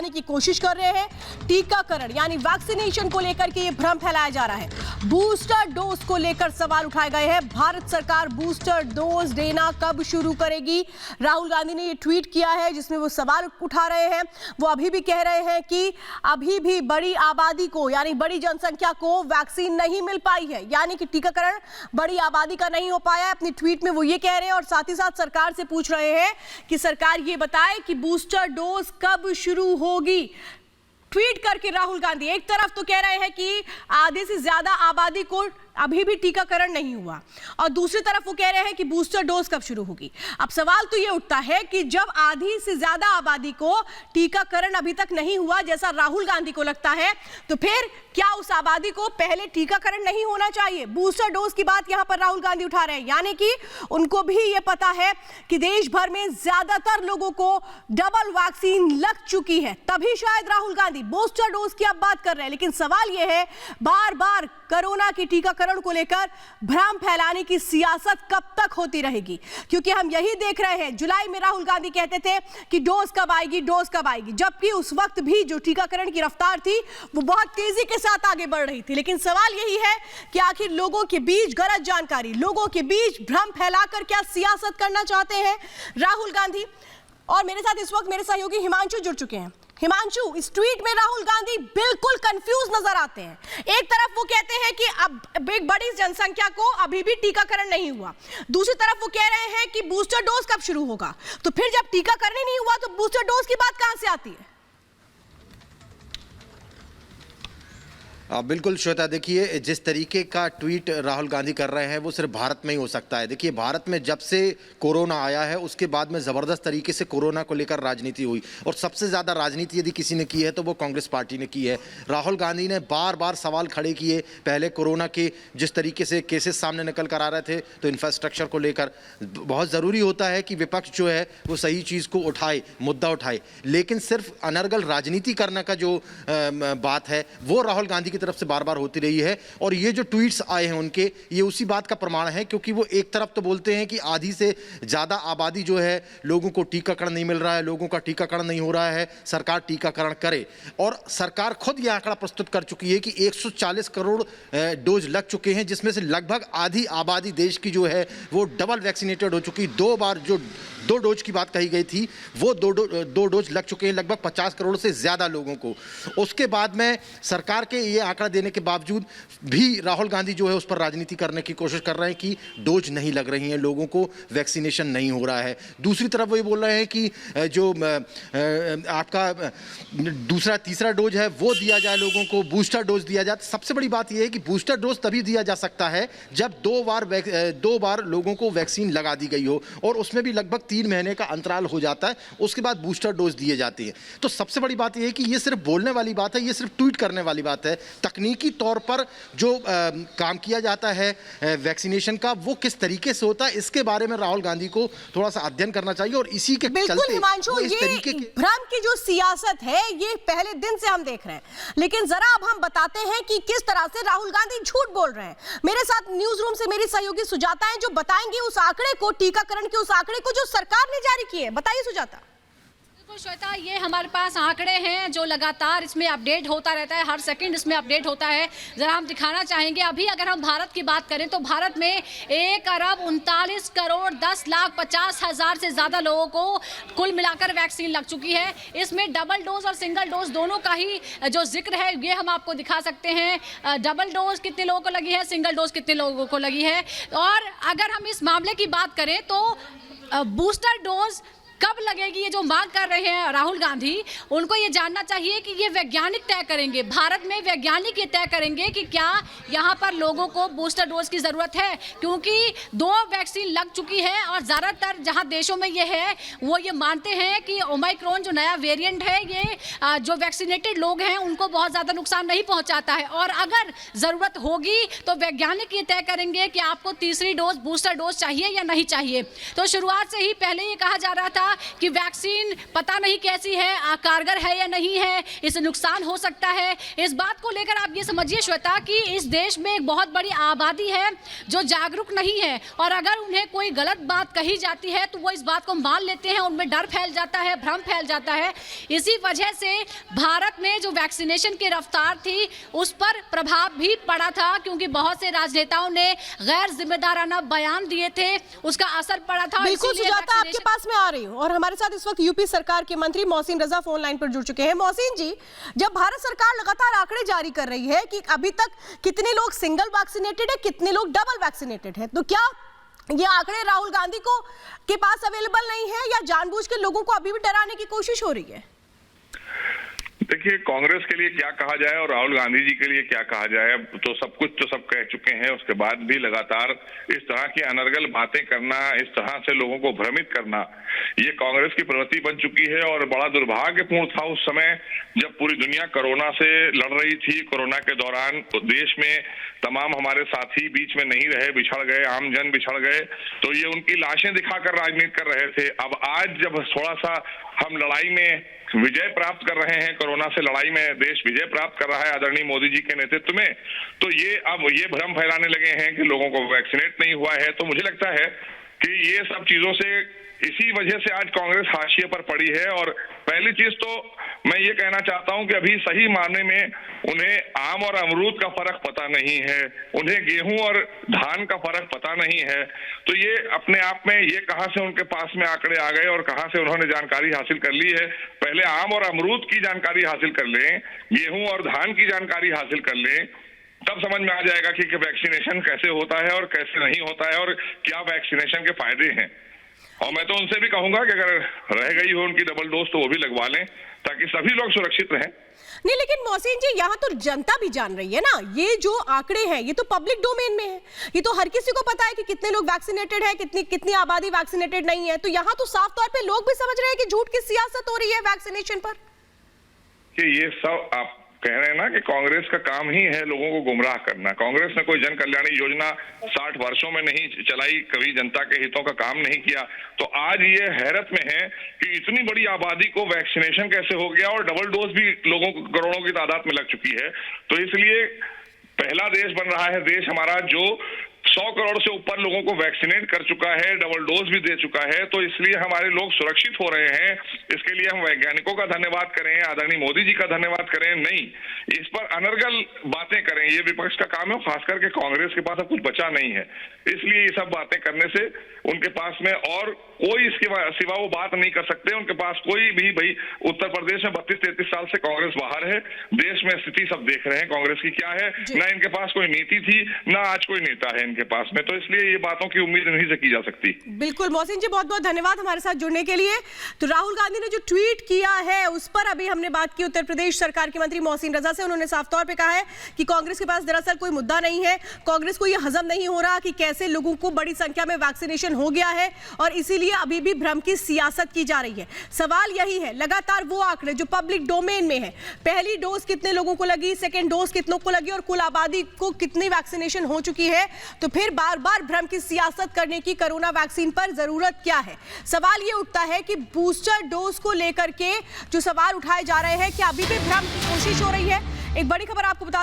दिखाने की कोशिश कर रहे हैं। टीकाकरण यानी वैक्सीनेशन को लेकर के ये भ्रम फैलाया जा रहा है। बूस्टर डोज को लेकर सवाल उठाए गए हैं। भारत सरकार बूस्टर डोज देना कब शुरू करेगी? राहुल गांधी ने ये ट्वीट किया है जिसमें वो सवाल उठा रहे हैं। वो अभी भी कह रहे हैं कि अभी भी बड़ी आबादी को यानी बड़ी जनसंख्या को वैक्सीन नहीं मिल पाई है, यानी कि टीकाकरण बड़ी आबादी का नहीं हो पाया है। अपनी ट्वीट में वो ये कह रहे हैं और साथ ही साथ सरकार से पूछ रहे हैं कि सरकार ये बताए कि बूस्टर डोज कब शुरू होगी। ट्वीट करके राहुल गांधी एक तरफ तो कह रहे हैं कि आधे से ज्यादा आबादी को अभी भी टीकाकरण नहीं हुआ और दूसरी तरफ वो कह रहे हैं कि बूस्टर डोज कब शुरू होगी। अब सवाल तो ये उठता है कि जब आधी से ज्यादा आबादी को टीकाकरण अभी तक नहीं हुआ जैसा राहुल गांधी को लगता है, तो फिर क्या उस आबादी को पहले टीकाकरण नहीं होना चाहिए? बूस्टर डोज की बात यहां पर राहुल गांधी उठा रहे हैं, यानी कि उनको भी ये पता है कि देश भर में ज्यादातर लोगों को डबल वैक्सीन लग चुकी है, तभी शायद राहुल गांधी बूस्टर डोज की अब बात कर रहे हैं। लेकिन सवाल यह है, बार बार कोरोना की टीकाकरण को लेकर भ्रम फैलाने की सियासत कब तक होती रहेगी? क्योंकि हम यही देख रहे हैं, जुलाई में राहुल गांधी कहते थे कि डोज कब आएगी, डोज कब आएगी, जबकि उस वक्त भी जो टीकाकरण की रफ्तार थी वो बहुत तेजी के साथ आगे बढ़ रही थी। लेकिन सवाल यही है कि आखिर लोगों के बीच गलत जानकारी, लोगों के बीच भ्रम फैलाकर क्या सियासत करना चाहते हैं राहुल गांधी? और मेरे साथ इस वक्त मेरे सहयोगी हिमांशु जुड़ चुके हैं। हिमांशु, इस ट्वीट में राहुल गांधी बिल्कुल कंफ्यूज नजर आते हैं। एक तरफ वो कहते हैं कि अब एक बड़ी जनसंख्या को अभी भी टीकाकरण नहीं हुआ, दूसरी तरफ वो कह रहे हैं कि बूस्टर डोज कब शुरू होगा। तो फिर जब टीकाकरण ही नहीं हुआ तो बूस्टर डोज की बात कहां से आती है? बिल्कुल श्वेता, देखिए जिस तरीके का ट्वीट राहुल गांधी कर रहे हैं वो सिर्फ भारत में ही हो सकता है। देखिए भारत में जब से कोरोना आया है उसके बाद में ज़बरदस्त तरीके से कोरोना को लेकर राजनीति हुई और सबसे ज़्यादा राजनीति यदि किसी ने की है तो वो कांग्रेस पार्टी ने की है। राहुल गांधी ने बार बार सवाल खड़े किए, पहले कोरोना के जिस तरीके से केसेस सामने निकल कर आ रहे थे तो इंफ्रास्ट्रक्चर को लेकर बहुत ज़रूरी होता है कि विपक्ष जो है वो सही चीज़ को उठाए, मुद्दा उठाए, लेकिन सिर्फ अनर्गल राजनीति करने का जो बात है वो राहुल गांधी तरफ से बार बार होती रही है। और ये जो ट्वीट्स आए हैं उनके, ये उसी बात का प्रमाण है, क्योंकि वो एक तरफ तो बोलते हैं कि आधी से ज्यादा आबादी जो है लोगों को टीकाकरण नहीं मिल रहा है, लोगों का टीकाकरण नहीं हो रहा है, सरकार टीकाकरण करे। और सरकार खुद यह आंकड़ा प्रस्तुत कर चुकी है कि 140 करोड़ डोज लग चुके हैं, जिसमें से लगभग आधी आबादी देश की जो है वो डबल वैक्सीनेटेड हो चुकी। 2 बार जो 2 डोज की बात कही गई थी वो 2 डोज लग चुके हैं लगभग 50 करोड़ से ज्यादा लोगों को। उसके बाद में सरकार के ये आंकड़ा देने के बावजूद भी राहुल गांधी जो है उस पर राजनीति करने की कोशिश कर रहे हैं कि डोज नहीं लग रही हैं, लोगों को वैक्सीनेशन नहीं हो रहा है। दूसरी तरफ वो ये बोल रहे हैं कि जो आपका दूसरा तीसरा डोज है वो दिया जाए, लोगों को बूस्टर डोज दिया जाए। सबसे बड़ी बात यह है कि बूस्टर डोज तभी दिया जा सकता है जब 2 बार लोगों को वैक्सीन लगा दी गई हो और उसमें भी लगभग 3 महीने का अंतराल हो जाता है, उसके बाद बूस्टर डोज दिए जाते हैं। तो सबसे बड़ी बात यह है कि ये सिर्फ बोलने वाली बात है, ये सिर्फ ट्वीट करने वाली बात है। तकनीकी तौर पर जो काम किया जाता है वैक्सीनेशन का वो किस तरीके से होता है, इसके बारे में राहुल गांधी को थोड़ा सा अध्ययन करना चाहिए। और इसी के चलते हिमांशु, ये भ्रम की जो सियासत है ये पहले दिन से हम देख रहे हैं, लेकिन जरा अब हम बताते हैं कि किस तरह से राहुल गांधी झूठ बोल रहे हैं। मेरे साथ न्यूज रूम से मेरी सहयोगी सुजाता है जो बताएंगे उस आंकड़े को, टीकाकरण के उस आंकड़े को जो सरकार ने जारी किए है। बताइए सुजाता। श्वेता, ये हमारे पास आंकड़े हैं जो लगातार इसमें अपडेट होता रहता है, हर सेकंड इसमें अपडेट होता है। जरा हम दिखाना चाहेंगे, अभी अगर हम भारत की बात करें तो भारत में 1,39,10,50,000 से ज़्यादा लोगों को कुल मिलाकर वैक्सीन लग चुकी है। इसमें डबल डोज और सिंगल डोज दोनों का ही जो जिक्र है ये हम आपको दिखा सकते हैं। डबल डोज कितने लोगों को लगी है, सिंगल डोज कितने लोगों को लगी है। और अगर हम इस मामले की बात करें तो बूस्टर डोज कब लगेगी, ये जो मांग कर रहे हैं राहुल गांधी, उनको ये जानना चाहिए कि ये वैज्ञानिक तय करेंगे, भारत में वैज्ञानिक ये तय करेंगे कि क्या यहाँ पर लोगों को बूस्टर डोज की ज़रूरत है, क्योंकि 2 वैक्सीन लग चुकी है और ज़्यादातर जहाँ देशों में ये है वो ये मानते हैं कि ओमाइक्रॉन जो नया वेरिएंट है ये जो वैक्सीनेटेड लोग हैं उनको बहुत ज़्यादा नुकसान नहीं पहुँचाता है। और अगर ज़रूरत होगी तो वैज्ञानिक ये तय करेंगे कि आपको तीसरी डोज बूस्टर डोज चाहिए या नहीं चाहिए। तो शुरुआत से ही पहले ये कहा जा रहा था कि वैक्सीन पता नहीं कैसी है, कारगर है या नहीं है, इससे नुकसान हो सकता है। इस बात को लेकर आप ये समझिए श्वेता कि इस देश में एक बहुत बड़ी आबादी है जो जागरूक नहीं है, और अगर उन्हें कोई गलत बात कही जाती है तो वो इस बात को मान लेते हैं, उनमें डर फैल जाता है, भ्रम फैल जाता है। इसी वजह से भारत में जो वैक्सीनेशन की रफ्तार थी उस पर प्रभाव भी पड़ा था, क्योंकि बहुत से राजनेताओं ने गैर जिम्मेदाराना बयान दिए थे, उसका असर पड़ा था। बिल्कुल सुजाता, आपके पास में आ रही हूँ और हमारे साथ इस वक्त यूपी सरकार के मंत्री मोहसिन रजा फोन लाइन पर जुड़ चुके हैं। मोहसिन जी, जब भारत सरकार लगातार आंकड़े जारी कर रही है कि अभी तक कितने लोग सिंगल वैक्सीनेटेड है, कितने लोग डबल वैक्सीनेटेड है, तो क्या ये आंकड़े राहुल गांधी को के पास अवेलेबल नहीं है या जानबूझ के लोगों को अभी भी डराने की कोशिश हो रही है? देखिए, कांग्रेस के लिए क्या कहा जाए और राहुल गांधी जी के लिए क्या कहा जाए, अब तो सब कुछ तो सब कह चुके हैं। उसके बाद भी लगातार इस तरह की अनर्गल बातें करना, इस तरह से लोगों को भ्रमित करना, ये कांग्रेस की प्रवृत्ति बन चुकी है। और बड़ा दुर्भाग्यपूर्ण था उस समय जब पूरी दुनिया कोरोना से लड़ रही थी। कोरोना के दौरान तो देश में तमाम हमारे साथी बीच में नहीं रहे, बिछड़ गए, आम जन बिछड़ गए, तो ये उनकी लाशें दिखाकर राजनीति कर रहे थे। अब आज जब थोड़ा सा हम लड़ाई में विजय प्राप्त कर रहे हैं, कोरोना से लड़ाई में देश विजय प्राप्त कर रहा है आदरणीय मोदी जी के नेतृत्व में, तो ये अब ये भ्रम फैलाने लगे हैं कि लोगों को वैक्सीनेट नहीं हुआ है। तो मुझे लगता है कि ये सब चीजों से, इसी वजह से आज कांग्रेस हाशिए पर पड़ी है। और पहली चीज तो मैं ये कहना चाहता हूं कि अभी सही मायने में उन्हें आम और अमरूद का फर्क पता नहीं है, उन्हें गेहूं और धान का फर्क पता नहीं है। तो ये अपने आप में, ये कहां से उनके पास में आंकड़े आ गए और कहां से उन्होंने जानकारी हासिल कर ली है। पहले आम और अमरूद की जानकारी हासिल कर लें, गेहूं और धान की जानकारी हासिल कर लें, तब समझ में आ जाएगा कि वैक्सीनेशन कैसे होता है और कैसे नहीं होता है और क्या वैक्सीनेशन के फायदे हैं। और मैं तो उनसे भी कहूंगा कि अगर रह गई हो उनकी डबल डोज तो वो भी लगवा लें, ताकि सभी लोग सुरक्षित रहें। नहीं, लेकिन मोहसिन जी, यहाँ तो जनता भी जान रही है ना, ये जो आंकड़े हैं ये तो पब्लिक डोमेन में है, ये तो हर किसी को पता है कि कितने लोग वैक्सीनेटेड है, कितनी आबादी वैक्सीनेटेड नहीं है। तो यहाँ तो साफ तौर पे लोग भी समझ रहे हैं कि झूठ की सियासत हो रही है वैक्सीनेशन पर। कि ये सब आप कह रहे हैं ना कि कांग्रेस का काम ही है लोगों को गुमराह करना। कांग्रेस ने कोई जन कल्याणी योजना 60 वर्षों में नहीं चलाई, कभी जनता के हितों का काम नहीं किया। तो आज ये हैरत में है कि इतनी बड़ी आबादी को वैक्सीनेशन कैसे हो गया और डबल डोज भी लोगों को करोड़ों की तादाद में लग चुकी है। तो इसलिए पहला देश बन रहा है देश हमारा जो 100 करोड़ से ऊपर लोगों को वैक्सीनेट कर चुका है, डबल डोज भी दे चुका है। तो इसलिए हमारे लोग सुरक्षित हो रहे हैं। इसके लिए हम वैज्ञानिकों का धन्यवाद करें, आदरणीय मोदी जी का धन्यवाद करें। नहीं, इस पर अनर्गल बातें करें, ये विपक्ष का काम है। खास करके कांग्रेस के पास अब कुछ बचा नहीं है, इसलिए ये सब बातें करने से उनके पास में और कोई इसके सिवा वो बात नहीं कर सकते। उनके पास कोई भी, भाई उत्तर प्रदेश में 32-33 साल से कांग्रेस बाहर है, देश में स्थिति सब देख रहे हैं कांग्रेस की क्या है। ना इनके पास कोई नीति थी, ना आज कोई नेता है इनके पास में, तो इसलिए ये बातों की उम्मीद नहीं से की जा सकती। बिल्कुल मोहसिन जी, बहुत बहुत धन्यवाद हमारे साथ जुड़ने के लिए। तो राहुल गांधी ने जो ट्वीट किया है उस पर अभी हमने बात की उत्तर प्रदेश सरकार के मंत्री मोहसिन रजा से। उन्होंने साफ तौर पे कहा है कि कांग्रेस के पास दरअसल कोई मुद्दा नहीं है, कांग्रेस को यह हजम नहीं हो रहा कि कैसे लोगों को बड़ी संख्या में वैक्सीनेशन हो गया है और इसीलिए अभी भी भ्रम की सियासत की जा रही है। सवाल यही है, लगातार वो आंकड़े जो पब्लिक डोमेन में है, पहली डोज कितने लोगों को लगी, सेकेंड डोज कितनों को लगी और कुल आबादी को कितनी वैक्सीनेशन हो चुकी है, तो फिर बार बार भ्रम की सियासत करने की कोरोना वैक्सीन पर जरूरत क्या है। सवाल ये उठता है कि बूस्टर डोज को लेकर के जो सवाल उठाए जा रहे हैं, क्या अभी भी भ्रम की कोशिश हो रही है। एक बड़ी खबर आपको बता